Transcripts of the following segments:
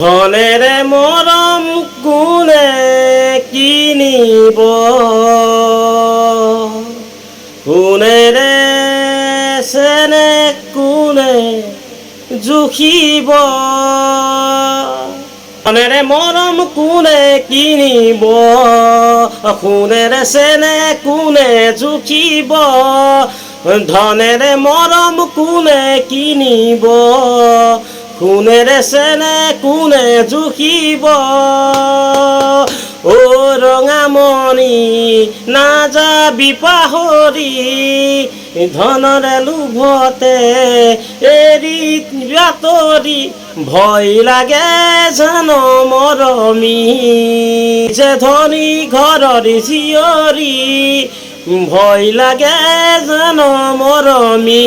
ধনের মরম কোনে কিনিব, কোনের সেনে কোনে জুখিব। ধনের মরম কোনে কিনিব, কোনের সেনে কোনে জুখিব। ধনের মরম কোনে কিনিব, কোনের সেনে কোনে জুখিব। ও রঙামণি না যাবি পাহৰি, ধনৰে লোভতে এৰি বাতৰি। ভয় লাগে জান মৰমী, যে ধনী ঘৰৰ জীয়ৰী। ভয় লাগে জান মৰমী,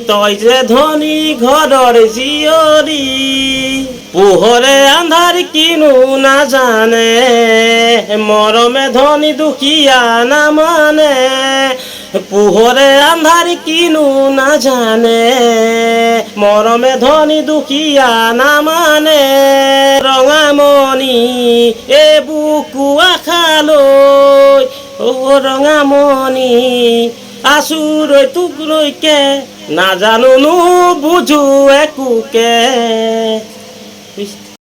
তই যে ধনী ঘৰৰ জীয়ৰী। পোহৰে আন্ধাৰ কিনো নাজানে, মৰমে ধনী দুখীয়া নামানে। পোহৰে আন্ধাৰ কিনো নাজানে, মৰমে ধনী দুখীয়া নামানে। ৰঙামণি এ বুকু আশালৈ, ও ৰঙামণি আছো ৰৈ তোক ৰৈকে। নাজানো নুবুজো একোকে।